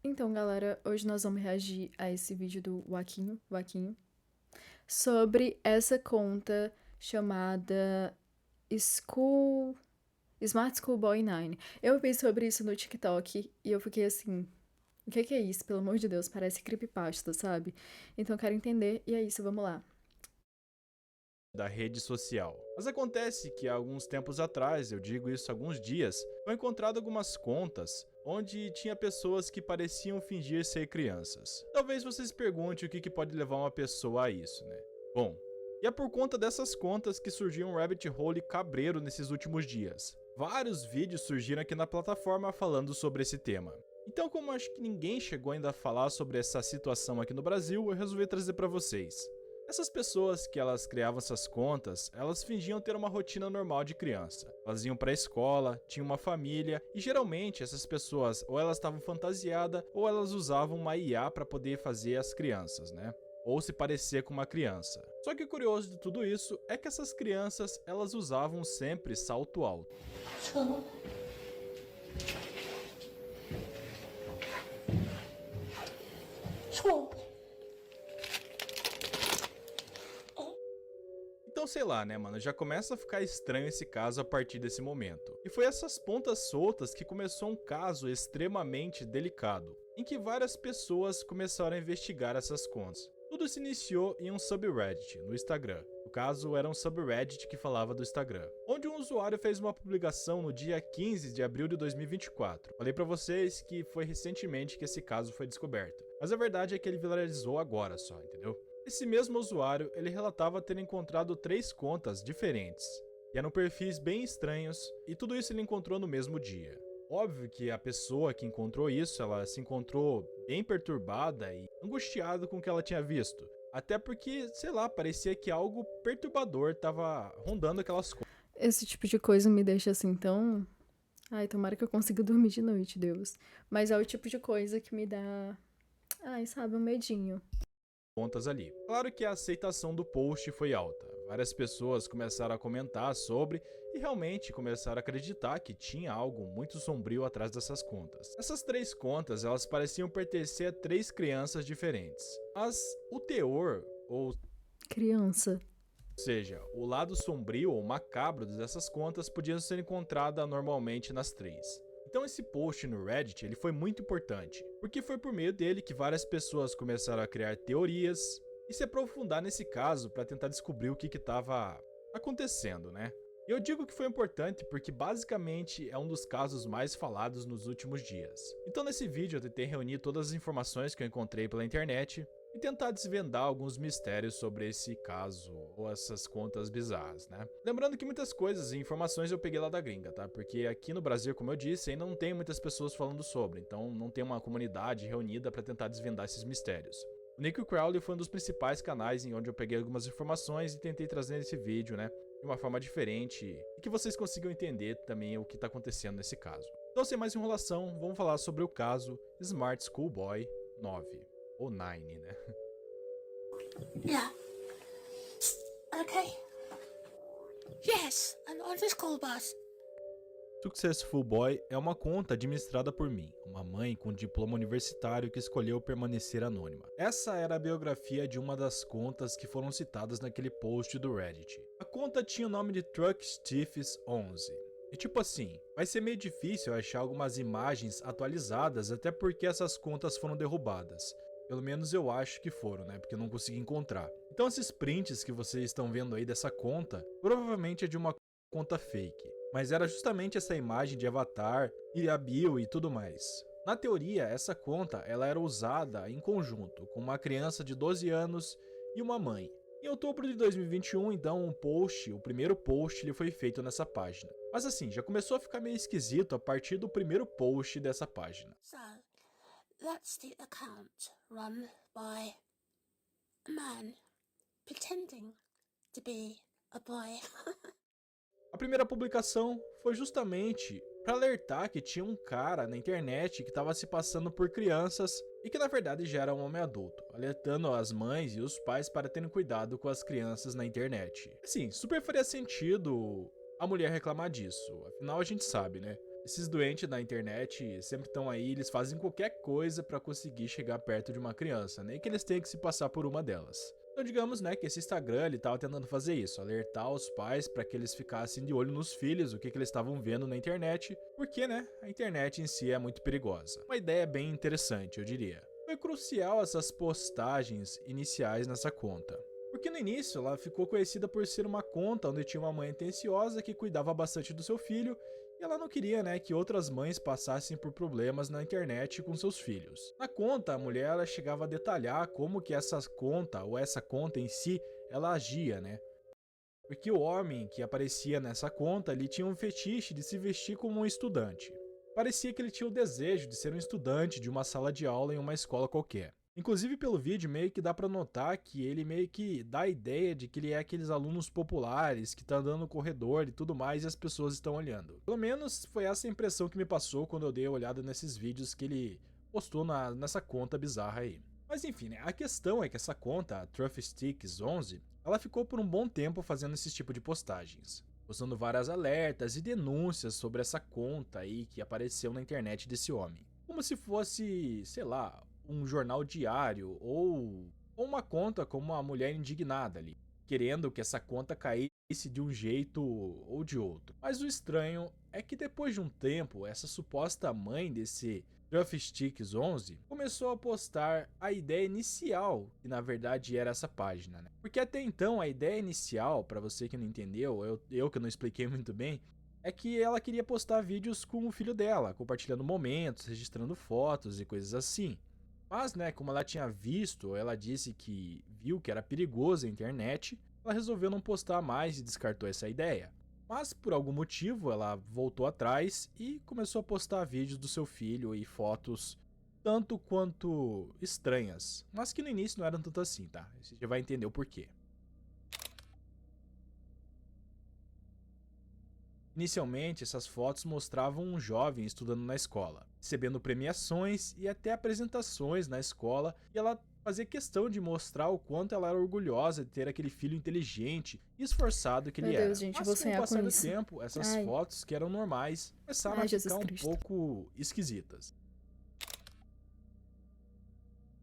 Então, galera, hoje nós vamos reagir a esse vídeo do Vaquinho, sobre essa conta chamada School... Smart Schoolboy 9. Eu vi sobre isso no TikTok e eu fiquei assim, o que é isso? Pelo amor de Deus, parece creepypasta, sabe? Então eu quero entender, e é isso, vamos lá. Da rede social. Mas acontece que há alguns tempos atrás, eu digo isso há alguns dias, foi encontrado algumas contas onde tinha pessoas que pareciam fingir ser crianças. Talvez você se pergunte o que pode levar uma pessoa a isso, né? Bom, e é por conta dessas contas que surgiu um rabbit hole cabreiro nesses últimos dias. Vários vídeos surgiram aqui na plataforma falando sobre esse tema. Então, como acho que ninguém chegou ainda a falar sobre essa situação aqui no Brasil, eu resolvi trazer para vocês. Essas pessoas que elas criavam essas contas, elas fingiam ter uma rotina normal de criança. Elas iam para a escola, tinham uma família e geralmente essas pessoas ou elas estavam fantasiadas ou elas usavam uma IA para poder fazer as crianças, né? Ou se parecer com uma criança. Só que o curioso de tudo isso é que essas crianças, elas usavam sempre salto alto. Então, sei lá, né, mano, já começa a ficar estranho esse caso a partir desse momento. E foi essas pontas soltas que começou um caso extremamente delicado, em que várias pessoas começaram a investigar essas contas. Tudo se iniciou em um subreddit no Instagram. No caso, era um subreddit que falava do Instagram, onde um usuário fez uma publicação no dia 15 de abril de 2024. Falei pra vocês que foi recentemente que esse caso foi descoberto, mas a verdade é que ele viralizou agora só, entendeu? Esse mesmo usuário, ele relatava ter encontrado 3 contas diferentes, e eram perfis bem estranhos, e tudo isso ele encontrou no mesmo dia. Óbvio que a pessoa que encontrou isso, ela se encontrou bem perturbada e angustiada com o que ela tinha visto. Até porque, sei lá, parecia que algo perturbador estava rondando aquelas contas. Esse tipo de coisa me deixa assim tão... Ai, tomara que eu consiga dormir de noite, Deus. Mas é o tipo de coisa que me dá... Ai, sabe, um medinho. Contas ali. Claro que a aceitação do post foi alta. Várias pessoas começaram a comentar sobre e realmente começaram a acreditar que tinha algo muito sombrio atrás dessas contas. Essas 3 contas, elas pareciam pertencer a 3 crianças diferentes. Mas o teor, ou Criança. seja, o lado sombrio ou macabro dessas contas podia ser encontrada normalmente nas 3. Então esse post no Reddit ele foi muito importante, porque foi por meio dele que várias pessoas começaram a criar teorias e se aprofundar nesse caso para tentar descobrir o que estava acontecendo, né? E eu digo que foi importante porque basicamente é um dos casos mais falados nos últimos dias. Então nesse vídeo eu tentei reunir todas as informações que eu encontrei pela internet e tentar desvendar alguns mistérios sobre esse caso ou essas contas bizarras, né? Lembrando que muitas coisas e informações eu peguei lá da gringa, tá? Porque aqui no Brasil, como eu disse, ainda não tem muitas pessoas falando sobre, então não tem uma comunidade reunida para tentar desvendar esses mistérios. O Nick Crowley foi um dos principais canais em onde eu peguei algumas informações e tentei trazer esse vídeo, né? De uma forma diferente e que vocês consigam entender também o que está acontecendo nesse caso. Então, sem mais enrolação, vamos falar sobre o caso Smart Schoolboy 9. Ou Nine, né? Yeah. Okay. Yes, I'm on the school bus. Successful Boy é uma conta administrada por mim, uma mãe com diploma universitário que escolheu permanecer anônima. Essa era a biografia de uma das contas que foram citadas naquele post do Reddit. A conta tinha o nome de Truck Stiffs 11. E tipo assim, vai ser meio difícil achar algumas imagens atualizadas até porque essas contas foram derrubadas. Pelo menos eu acho que foram, né? Porque eu não consegui encontrar. Então esses prints que vocês estão vendo aí dessa conta, provavelmente é de uma conta fake. Mas era justamente essa imagem de avatar e a bio e tudo mais. Na teoria, essa conta ela era usada em conjunto com uma criança de 12 anos e uma mãe. Em outubro de 2021, então, o primeiro post ele foi feito nessa página. Mas assim, já começou a ficar meio esquisito a partir do primeiro post dessa página. So, that's the account run by a man pretending to be a boy. A primeira publicação foi justamente para alertar que tinha um cara na internet que estava se passando por crianças e que na verdade já era um homem adulto, alertando as mães e os pais para terem cuidado com as crianças na internet. Assim, super faria sentido a mulher reclamar disso, afinal a gente sabe, né? Esses doentes da internet sempre estão aí, eles fazem qualquer coisa pra conseguir chegar perto de uma criança, nem que eles tenham que se passar por uma delas. Então digamos, né, que esse Instagram ele tava tentando fazer isso, alertar os pais para que eles ficassem de olho nos filhos, o que eles estavam vendo na internet, porque, né, a internet em si é muito perigosa. Uma ideia bem interessante, eu diria. Foi crucial essas postagens iniciais nessa conta. Porque no início ela ficou conhecida por ser uma conta onde tinha uma mãe atenciosa que cuidava bastante do seu filho e ela não queria, né, que outras mães passassem por problemas na internet com seus filhos. Na conta, a mulher ela chegava a detalhar como que essa conta em si, ela agia, né? Porque o homem que aparecia nessa conta, ele tinha um fetiche de se vestir como um estudante. Parecia que ele tinha o desejo de ser um estudante de uma sala de aula em uma escola qualquer. Inclusive pelo vídeo meio que dá pra notar que ele meio que dá a ideia de que ele é aqueles alunos populares que tá andando no corredor e tudo mais e as pessoas estão olhando. Pelo menos foi essa a impressão que me passou quando eu dei a olhada nesses vídeos que ele postou nessa conta bizarra aí. Mas enfim, né, a questão é que essa conta, a TruffSticks11, ela ficou por um bom tempo fazendo esse tipo de postagens, postando várias alertas e denúncias sobre essa conta aí que apareceu na internet desse homem. Como se fosse, sei lá, um jornal diário ou uma conta como uma mulher indignada ali, querendo que essa conta caísse de um jeito ou de outro. Mas o estranho é que depois de um tempo, essa suposta mãe desse TruffSticks11 começou a postar a ideia inicial, que na verdade era essa página, né? Porque até então a ideia inicial, para você que não entendeu, eu que não expliquei muito bem, é que ela queria postar vídeos com o filho dela, compartilhando momentos, registrando fotos e coisas assim. Mas, né, como ela tinha visto, ela disse que viu que era perigoso a internet, ela resolveu não postar mais e descartou essa ideia. Mas, por algum motivo, ela voltou atrás e começou a postar vídeos do seu filho e fotos tanto quanto estranhas, mas que no início não eram tanto assim, tá? Você já vai entender o porquê. Inicialmente, essas fotos mostravam um jovem estudando na escola, recebendo premiações e até apresentações na escola, e ela fazia questão de mostrar o quanto ela era orgulhosa de ter aquele filho inteligente e esforçado que Meu ele Deus, era. gente, eu Mas vou com o sonhar passar com do isso. tempo, essas Ai. fotos que eram normais começaram a Jesus ficar um Cristo. pouco esquisitas.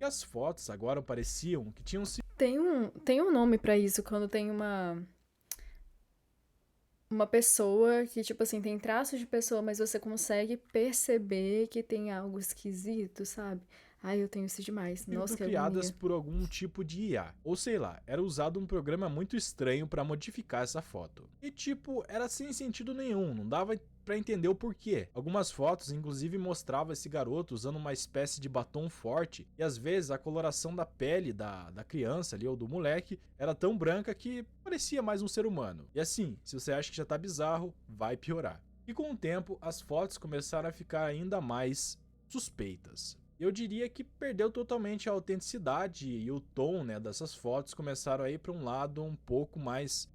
E as fotos agora pareciam que tinham sido Tem um nome pra isso, quando tem uma pessoa que, tipo assim, tem traços de pessoa, mas você consegue perceber que tem algo esquisito, sabe? Ai, eu tenho isso demais. Nossa, que criadas agonia. por algum tipo de IA. Ou sei lá, era usado um programa muito estranho pra modificar essa foto. E tipo, era sem sentido nenhum, não dava pra entender o porquê. Algumas fotos inclusive mostravam esse garoto usando uma espécie de batom forte e às vezes a coloração da pele da criança ali ou do moleque era tão branca que parecia mais um ser humano. E assim, se você acha que já tá bizarro, vai piorar. E com o tempo, as fotos começaram a ficar ainda mais suspeitas. Eu diria que perdeu totalmente a autenticidade e o tom, né, dessas fotos começaram a ir para um lado um pouco mais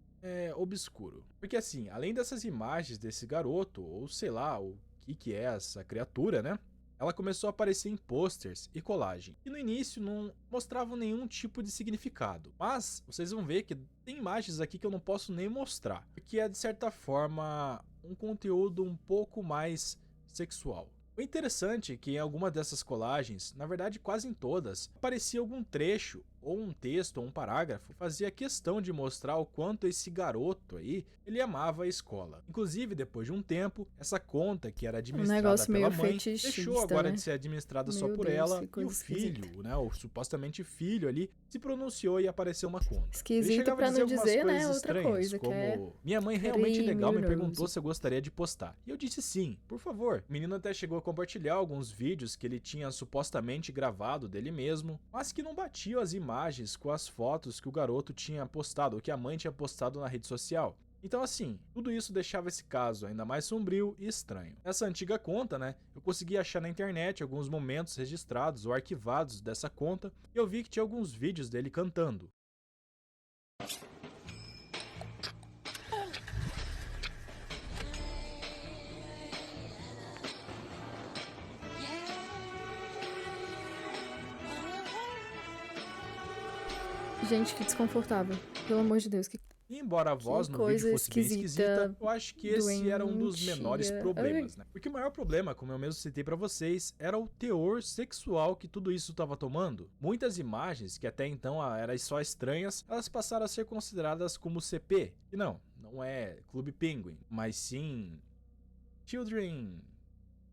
obscuro. Porque assim, além dessas imagens desse garoto, ou sei lá, o que é essa criatura, né? Ela começou a aparecer em posters e colagem. E no início não mostravam nenhum tipo de significado. Mas vocês vão ver que tem imagens aqui que eu não posso nem mostrar. Porque é de certa forma um conteúdo um pouco mais sexual. O interessante é que em alguma dessas colagens, na verdade quase em todas, aparecia algum trecho, ou um texto, ou um parágrafo, que fazia questão de mostrar o quanto esse garoto aí, ele amava a escola. Inclusive, depois de um tempo, essa conta que era administrada negócio pela meio mãe, deixou fetichista, agora né? de ser administrada só Meu por Deus, ela, que e o coisa esquisita. filho, né, o supostamente filho ali, se pronunciou e apareceu uma conta. Ele Esquisito chegava a pra dizer não algumas dizer, né, coisas outra estranhas, coisa, que é como minha mãe realmente legal me perguntou criminoso. se eu gostaria de postar. E eu disse sim, por favor. O menino até chegou a compartilhar alguns vídeos que ele tinha supostamente gravado dele mesmo, mas que não batiam as imagens com as fotos que o garoto tinha postado, ou que a mãe tinha postado na rede social. Então assim, tudo isso deixava esse caso ainda mais sombrio e estranho. Essa antiga conta, né, eu consegui achar na internet alguns momentos registrados ou arquivados dessa conta, e eu vi que tinha alguns vídeos dele cantando. Gente, que desconfortável. Pelo amor de Deus. E embora a voz Que no vídeo coisa fosse bem esquisita, eu acho que esse era um dos menores doentia. problemas, né? Porque o maior problema, como eu mesmo citei pra vocês, era o teor sexual que tudo isso estava tomando. Muitas imagens, que até então eram só estranhas, elas passaram a ser consideradas como CP. E não é Clube Penguin, mas sim Children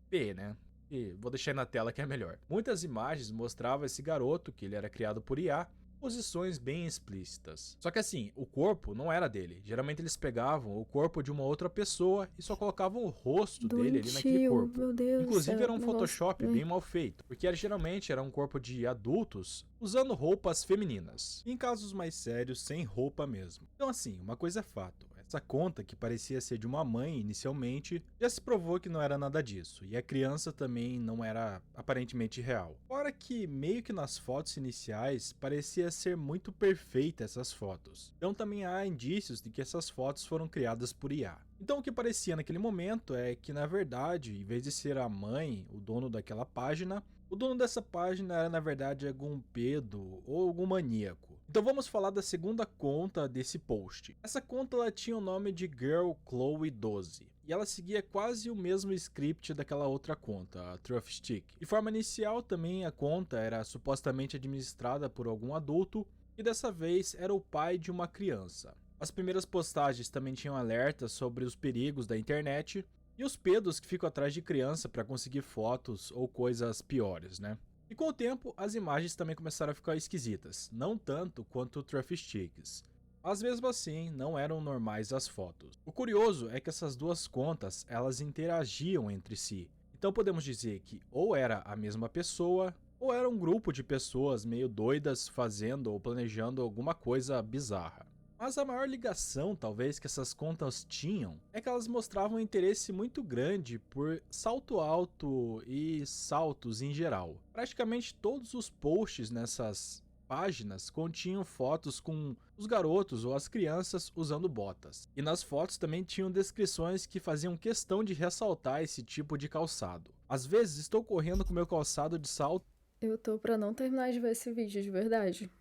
P, né? E vou deixar aí na tela que é melhor. Muitas imagens mostravam esse garoto, que ele era criado por IA, posições bem explícitas. Só que assim, o corpo não era dele. Geralmente eles pegavam o corpo de uma outra pessoa e só colocavam o rosto dele ali naquele Doentio, corpo. meu Deus. Inclusive era um negócio- Photoshop bem mal feito, porque geralmente era um corpo de adultos usando roupas femininas. Em casos mais sérios, sem roupa mesmo. Então assim, uma coisa é fato. Essa conta, que parecia ser de uma mãe inicialmente, já se provou que não era nada disso, e a criança também não era aparentemente real. Fora que, meio que nas fotos iniciais, parecia ser muito perfeita essas fotos. Então também há indícios de que essas fotos foram criadas por IA. Então o que parecia naquele momento é que, na verdade, em vez de ser a mãe, o dono daquela página, o dono dessa página era na verdade algum pedo ou algum maníaco. Então vamos falar da segunda conta desse post. Essa conta ela tinha o nome de Girl Chloe 12 e ela seguia quase o mesmo script daquela outra conta, a Truffstick. De forma inicial também a conta era supostamente administrada por algum adulto e dessa vez era o pai de uma criança. As primeiras postagens também tinham alertas sobre os perigos da internet e os pedos que ficam atrás de criança para conseguir fotos ou coisas piores, né? E com o tempo, as imagens também começaram a ficar esquisitas, não tanto quanto o Truffsticks. Mas mesmo assim, não eram normais as fotos. O curioso é que essas duas contas, elas interagiam entre si. Então podemos dizer que ou era a mesma pessoa, ou era um grupo de pessoas meio doidas fazendo ou planejando alguma coisa bizarra. Mas a maior ligação, talvez, que essas contas tinham é que elas mostravam um interesse muito grande por salto alto e saltos em geral. Praticamente todos os posts nessas páginas continham fotos com os garotos ou as crianças usando botas. E nas fotos também tinham descrições que faziam questão de ressaltar esse tipo de calçado. Às vezes estou correndo com meu calçado de salto. Eu tô pra não terminar de ver esse vídeo, de verdade.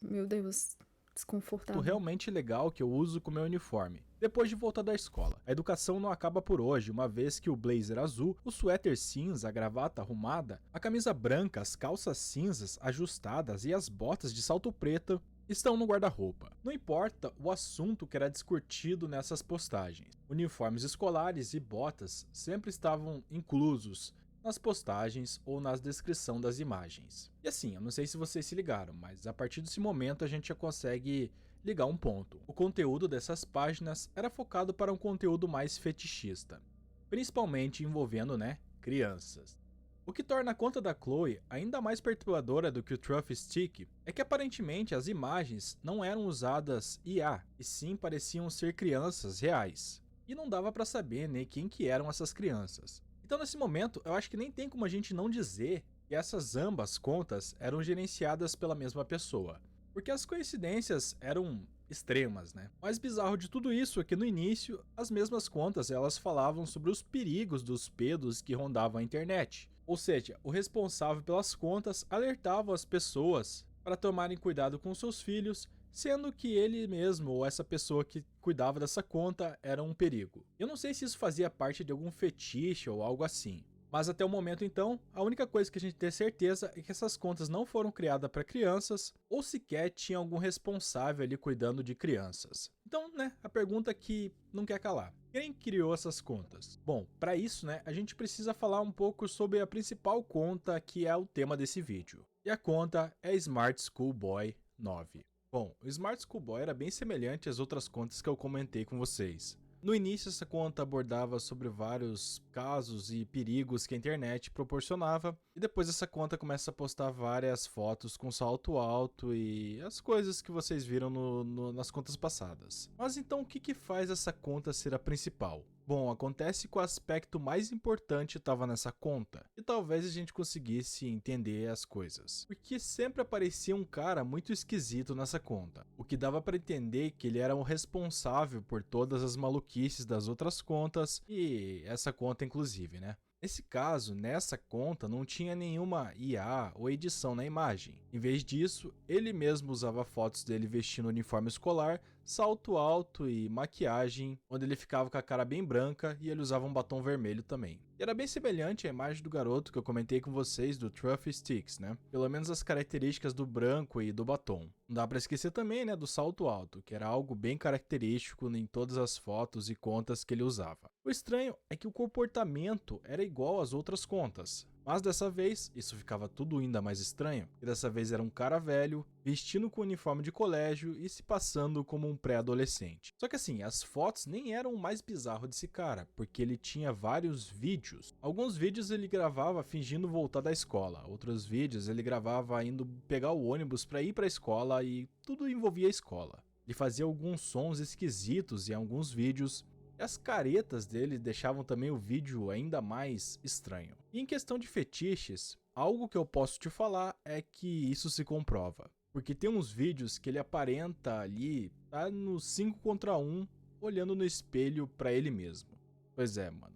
Meu Deus, desconfortável. Realmente legal que eu uso com meu uniforme, depois de voltar da escola. A educação não acaba por hoje, uma vez que o blazer azul, o suéter cinza, a gravata arrumada, a camisa branca, as calças cinzas ajustadas e as botas de salto preto estão no guarda-roupa. Não importa o assunto que era discutido nessas postagens. Uniformes escolares e botas sempre estavam inclusos nas postagens ou na descrição das imagens. E assim, eu não sei se vocês se ligaram, mas a partir desse momento a gente já consegue ligar um ponto. O conteúdo dessas páginas era focado para um conteúdo mais fetichista, principalmente envolvendo, crianças. O que torna a conta da Chloe ainda mais perturbadora do que o Truffstick é que aparentemente as imagens não eram usadas IA, e sim pareciam ser crianças reais. E não dava para saber quem que eram essas crianças. Então nesse momento, eu acho que nem tem como a gente não dizer que essas ambas contas eram gerenciadas pela mesma pessoa. Porque as coincidências eram extremas, né? O mais bizarro de tudo isso é que no início, as mesmas contas elas falavam sobre os perigos dos pedos que rondavam a internet. Ou seja, o responsável pelas contas alertava as pessoas para tomarem cuidado com seus filhos, sendo que ele mesmo ou essa pessoa que cuidava dessa conta era um perigo. Eu não sei se isso fazia parte de algum fetiche ou algo assim, mas até o momento então, a única coisa que a gente tem certeza é que essas contas não foram criadas para crianças ou sequer tinha algum responsável ali cuidando de crianças. Então, a pergunta que não quer calar. Quem criou essas contas? Bom, para isso, a gente precisa falar um pouco sobre a principal conta que é o tema desse vídeo. E a conta é Smart Schoolboy 9. Bom, o Smart Schoolboy era bem semelhante às outras contas que eu comentei com vocês. No início, essa conta abordava sobre vários casos e perigos que a internet proporcionava, e depois essa conta começa a postar várias fotos com salto alto e as coisas que vocês viram nas contas passadas. Mas então o que faz essa conta ser a principal? Bom, acontece que o aspecto mais importante estava nessa conta, e talvez a gente conseguisse entender as coisas. Porque sempre aparecia um cara muito esquisito nessa conta, o que dava para entender que ele era o responsável por todas as maluquices das outras contas, e essa conta inclusive, Nesse caso, nessa conta não tinha nenhuma IA ou edição na imagem. Em vez disso, ele mesmo usava fotos dele vestindo uniforme escolar salto alto e maquiagem, onde ele ficava com a cara bem branca e ele usava um batom vermelho também. E era bem semelhante à imagem do garoto que eu comentei com vocês do Trophy Sticks, né? Pelo menos as características do branco e do batom. Não dá pra esquecer também, né, do salto alto, que era algo bem característico em todas as fotos e contas que ele usava. O estranho é que o comportamento era igual às outras contas. Mas dessa vez, isso ficava tudo ainda mais estranho, e dessa vez era um cara velho, vestindo com uniforme de colégio e se passando como um pré-adolescente. Só que assim, as fotos nem eram o mais bizarro desse cara, porque ele tinha vários vídeos. Alguns vídeos ele gravava fingindo voltar da escola, outros vídeos ele gravava indo pegar o ônibus para ir para a escola e tudo envolvia a escola. Ele fazia alguns sons esquisitos em alguns vídeos, e as caretas dele deixavam também o vídeo ainda mais estranho. E em questão de fetiches, algo que eu posso te falar é que isso se comprova. Porque tem uns vídeos que ele aparenta ali, tá no 5 contra 1, olhando no espelho pra ele mesmo. Pois é, mano,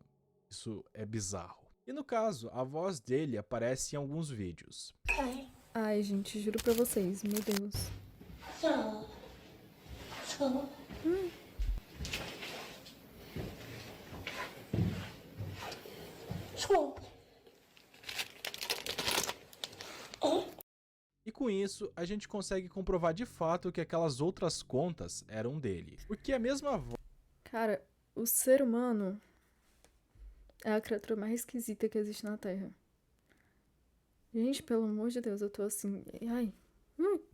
isso é bizarro. E no caso, a voz dele aparece em alguns vídeos. Okay. Ai, gente, juro pra vocês, meu Deus. So. School. E com isso, a gente consegue comprovar de fato que aquelas outras contas eram dele. Porque a mesma voz... Cara, o ser humano é a criatura mais esquisita que existe na Terra. Gente, pelo amor de Deus, eu tô assim... Ai.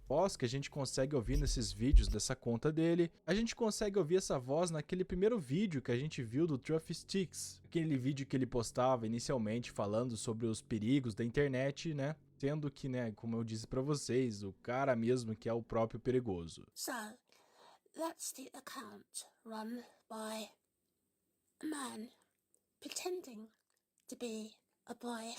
voz que a gente consegue ouvir nesses vídeos dessa conta dele, a gente consegue ouvir essa voz naquele primeiro vídeo que a gente viu do Trophy Sticks, aquele vídeo que ele postava inicialmente falando sobre os perigos da internet, né? Sendo que, né, como eu disse pra vocês, o cara mesmo que é o próprio perigoso. So, that's the account run by a man pretending to be a boy.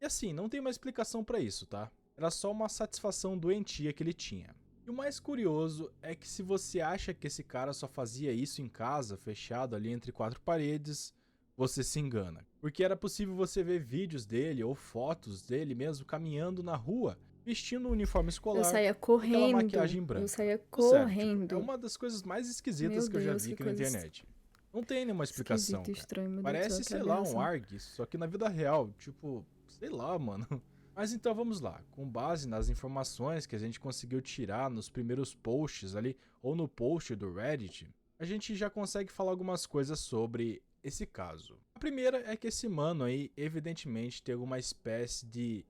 E assim, não tem uma explicação pra isso, tá? Era só uma satisfação doentia que ele tinha. E o mais curioso é que se você acha que esse cara só fazia isso em casa, fechado ali entre quatro paredes, você se engana. Porque era possível você ver vídeos dele ou fotos dele mesmo caminhando na rua, vestindo um uniforme escolar, Eu saía com aquela correndo. maquiagem branca. Eu saía Sério, tipo, correndo. é uma das coisas mais esquisitas Meu que eu já Deus, vi que aqui na coisa internet. Não tem nenhuma explicação, Esquisito, cara. estranho, meu Deus do Parece, céu, que sei lá, um aberração. ARG, só que na vida real, tipo, sei lá, mano. Mas então vamos lá, com base nas informações que a gente conseguiu tirar nos primeiros posts ali, ou no post do Reddit, a gente já consegue falar algumas coisas sobre esse caso. A primeira é que esse mano aí, evidentemente, tem alguma espécie de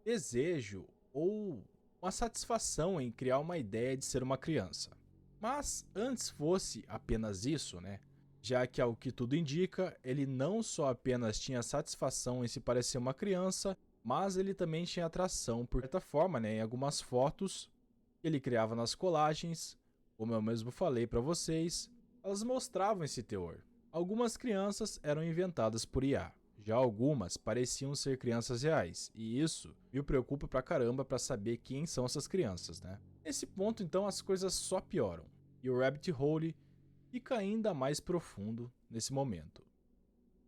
desejo ou uma satisfação em criar uma ideia de ser uma criança. Mas antes fosse apenas isso, né? Já que ao que tudo indica, ele não só apenas tinha satisfação em se parecer uma criança, mas ele também tinha atração por certa forma, né, em algumas fotos que ele criava nas colagens, como eu mesmo falei para vocês, elas mostravam esse teor. Algumas crianças eram inventadas por IA, já algumas pareciam ser crianças reais, e isso me preocupa pra caramba pra saber quem são essas crianças, né? Nesse ponto, então, as coisas só pioram, e o Rabbit Hole fica ainda mais profundo nesse momento.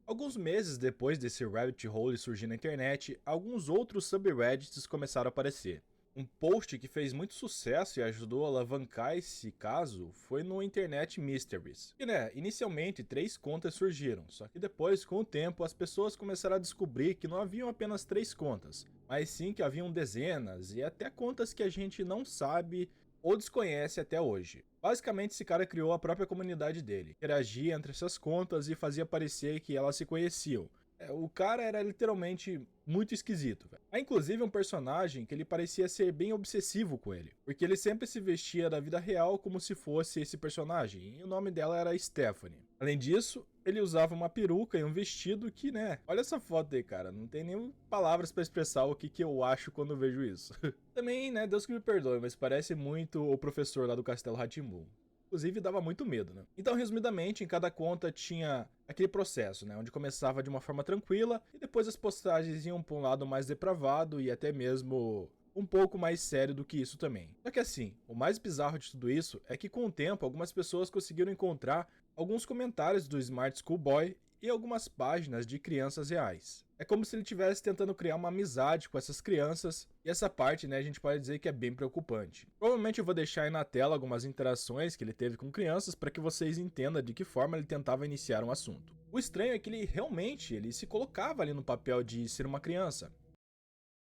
Alguns meses depois desse Rabbit Hole surgir na internet, alguns outros subreddits começaram a aparecer. Um post que fez muito sucesso e ajudou a alavancar esse caso foi no Internet Mysteries. E inicialmente 3 contas surgiram, só que depois, com o tempo, as pessoas começaram a descobrir que não haviam apenas 3 contas, mas sim que haviam dezenas e até contas que a gente não sabe ou desconhece até hoje. Basicamente, esse cara criou a própria comunidade dele, interagia entre essas contas e fazia parecer que elas se conheciam. O cara era literalmente muito esquisito, velho. Há inclusive um personagem que ele parecia ser bem obsessivo com ele, porque ele sempre se vestia da vida real como se fosse esse personagem, e o nome dela era Stephanie. Além disso, ele usava uma peruca e um vestido que, olha essa foto aí, cara, não tem nem palavras pra expressar o que eu acho quando eu vejo isso. Também, Deus que me perdoe, mas parece muito o professor lá do Castelo Rá-Tim-Bum. Inclusive dava muito medo, né? Então, resumidamente, em cada conta tinha aquele processo, onde começava de uma forma tranquila e depois as postagens iam para um lado mais depravado e até mesmo um pouco mais sério do que isso também. Só que assim, o mais bizarro de tudo isso é que com o tempo algumas pessoas conseguiram encontrar alguns comentários do Smart School Boy e algumas páginas de crianças reais. É como se ele estivesse tentando criar uma amizade com essas crianças, e essa parte, né, a gente pode dizer que é bem preocupante. Provavelmente eu vou deixar aí na tela algumas interações que ele teve com crianças para que vocês entendam de que forma ele tentava iniciar um assunto. O estranho é que ele realmente ele se colocava ali no papel de ser uma criança.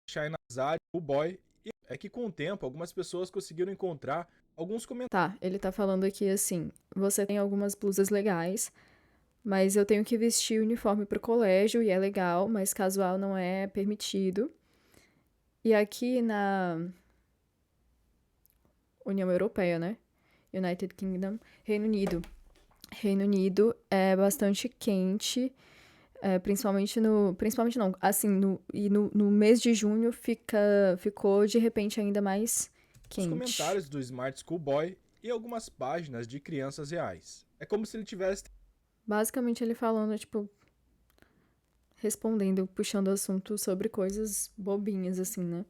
Deixar aí na amizade o boy, e é que com o tempo algumas pessoas conseguiram encontrar alguns comentários. Tá, ele tá falando aqui assim: você tem algumas blusas legais, mas eu tenho que vestir uniforme pro colégio e é legal, mas casual não é permitido. E aqui na União Europeia, né? United Kingdom, Reino Unido. Reino Unido é bastante quente, principalmente no. Principalmente não, assim, no mês de junho ficou de repente ainda mais Os quente. comentários do Smart School Boy e algumas páginas de crianças reais. É como se ele tivesse Basicamente ele falando, tipo, respondendo, puxando assunto sobre coisas bobinhas, assim, né?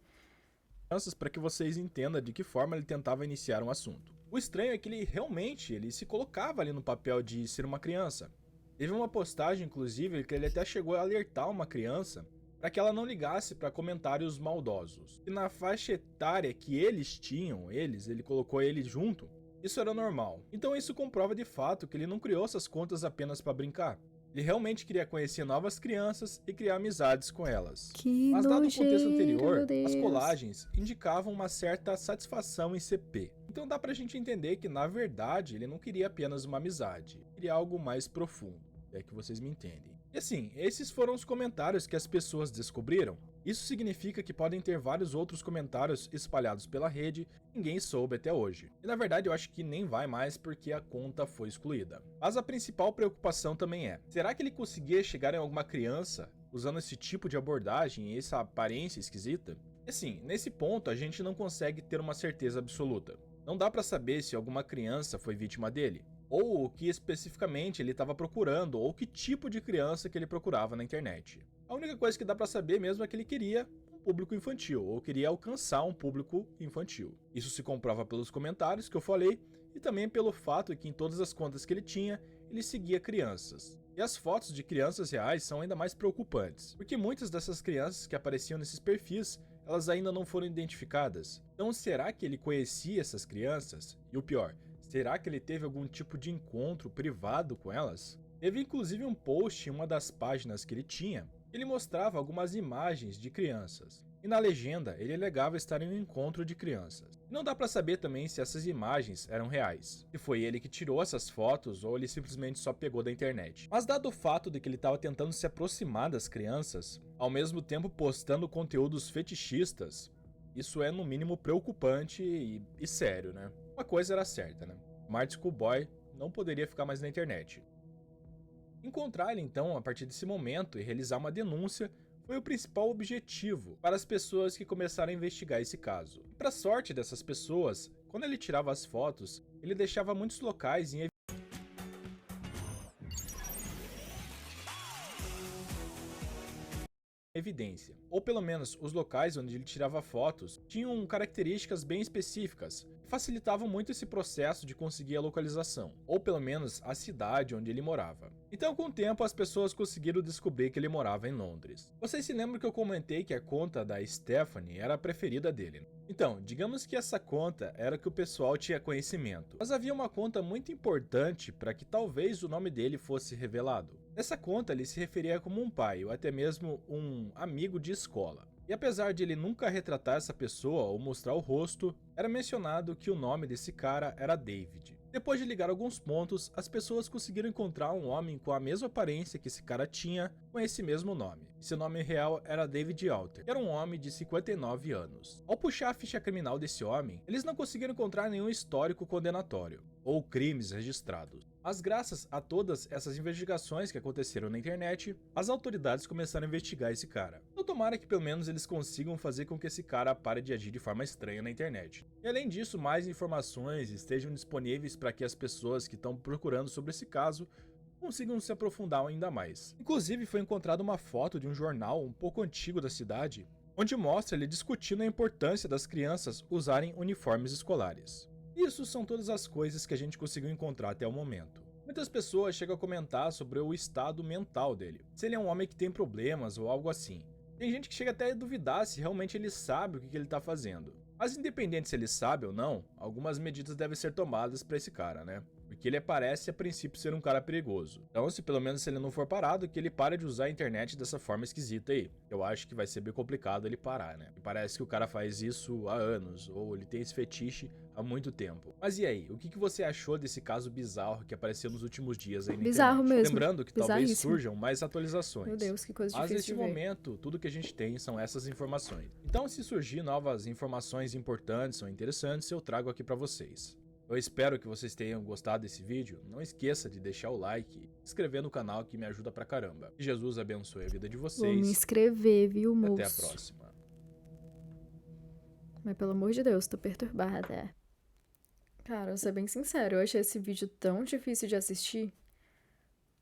crianças para que vocês entendam de que forma ele tentava iniciar um assunto. O estranho é que ele realmente ele se colocava ali no papel de ser uma criança. Teve uma postagem, inclusive, que ele até chegou a alertar uma criança para que ela não ligasse para comentários maldosos. E na faixa etária que eles tinham, ele colocou ele junto, isso era normal. Então isso comprova de fato que ele não criou essas contas apenas para brincar. Ele realmente queria conhecer novas crianças e criar amizades com elas. Que Mas dado o contexto nojeiro, anterior, meu Deus. as colagens indicavam uma certa satisfação em CP. Então dá pra gente entender que, na verdade, ele não queria apenas uma amizade, ele queria algo mais profundo. É que vocês me entendem. E assim, esses foram os comentários que as pessoas descobriram. Isso significa que podem ter vários outros comentários espalhados pela rede e ninguém soube até hoje. E na verdade eu acho que nem vai mais porque a conta foi excluída. Mas a principal preocupação também é: será que ele conseguia chegar em alguma criança usando esse tipo de abordagem e essa aparência esquisita? E assim, nesse ponto a gente não consegue ter uma certeza absoluta. Não dá pra saber se alguma criança foi vítima dele, ou o que especificamente ele estava procurando, ou que tipo de criança que ele procurava na internet. A única coisa que dá pra saber mesmo é que ele queria um público infantil, ou queria alcançar um público infantil. Isso se comprova pelos comentários que eu falei, e também pelo fato de que em todas as contas que ele tinha, ele seguia crianças. E as fotos de crianças reais são ainda mais preocupantes, porque muitas dessas crianças que apareciam nesses perfis, elas ainda não foram identificadas. Então será que ele conhecia essas crianças? E o pior, será que ele teve algum tipo de encontro privado com elas? Teve inclusive um post em uma das páginas que ele tinha, ele mostrava algumas imagens de crianças. E na legenda ele alegava estar em um encontro de crianças. E não dá pra saber também se essas imagens eram reais, se foi ele que tirou essas fotos ou ele simplesmente só pegou da internet. Mas dado o fato de que ele estava tentando se aproximar das crianças, ao mesmo tempo postando conteúdos fetichistas, isso é no mínimo preocupante e sério, né? Uma coisa era certa, né? Smart School Boy não poderia ficar mais na internet. Encontrar ele então a partir desse momento e realizar uma denúncia foi o principal objetivo para as pessoas que começaram a investigar esse caso. E para sorte dessas pessoas, quando ele tirava as fotos, ele deixava muitos locais em evidência, ou pelo menos os locais onde ele tirava fotos tinham características bem específicas que facilitavam muito esse processo de conseguir a localização, ou pelo menos a cidade onde ele morava. Então com o tempo as pessoas conseguiram descobrir que ele morava em Londres. Vocês se lembram que eu comentei que a conta da Stephanie era a preferida dele? Então, digamos que essa conta era que o pessoal tinha conhecimento, mas havia uma conta muito importante para que talvez o nome dele fosse revelado. Nessa conta ele se referia como um pai ou até mesmo um amigo de escola. E apesar de ele nunca retratar essa pessoa ou mostrar o rosto, era mencionado que o nome desse cara era David. Depois de ligar alguns pontos, as pessoas conseguiram encontrar um homem com a mesma aparência que esse cara tinha, com esse mesmo nome. Seu nome real era David Alter, que era um homem de 59 anos. Ao puxar a ficha criminal desse homem, eles não conseguiram encontrar nenhum histórico condenatório ou crimes registrados. Mas graças a todas essas investigações que aconteceram na internet, as autoridades começaram a investigar esse cara. Então tomara que pelo menos eles consigam fazer com que esse cara pare de agir de forma estranha na internet. E além disso, mais informações estejam disponíveis para que as pessoas que estão procurando sobre esse caso consigam se aprofundar ainda mais. Inclusive foi encontrada uma foto de um jornal um pouco antigo da cidade, onde mostra ele discutindo a importância das crianças usarem uniformes escolares. Isso são todas as coisas que a gente conseguiu encontrar até o momento. Muitas pessoas chegam a comentar sobre o estado mental dele, se ele é um homem que tem problemas ou algo assim. Tem gente que chega até a duvidar se realmente ele sabe o que ele está fazendo. Mas independente se ele sabe ou não, algumas medidas devem ser tomadas para esse cara, né? Porque ele parece a princípio ser um cara perigoso. Então, se pelo menos ele não for parado, que ele pare de usar a internet dessa forma esquisita aí. Eu acho que vai ser bem complicado ele parar, né? E parece que o cara faz isso há anos, ou ele tem esse fetiche há muito tempo. Mas e aí, o que você achou desse caso bizarro que apareceu nos últimos dias aí na Bizarro internet? mesmo. Lembrando que talvez Bizarríssimo. surjam mais atualizações. Meu Deus, que coisa Mas difícil neste de ver. momento, tudo que a gente tem são essas informações. Então, se surgir novas informações importantes ou interessantes, eu trago aqui pra vocês. Eu espero que vocês tenham gostado desse vídeo. Não esqueça de deixar o like e se inscrever no canal que me ajuda pra caramba. Que Jesus abençoe a vida de Vou me vocês. inscrever, viu, moço? Até a próxima. Mas pelo amor de Deus, tô perturbada. Cara, vou ser bem sincero, eu achei esse vídeo tão difícil de assistir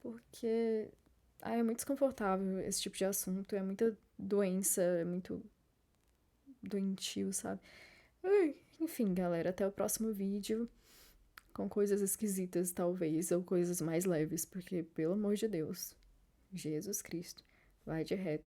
porque é muito desconfortável esse tipo de assunto, é muita doença, é muito doentio, sabe? Enfim, galera, até o próximo vídeo com coisas esquisitas, talvez, ou coisas mais leves, porque, pelo amor de Deus, Jesus Cristo, vai de reto.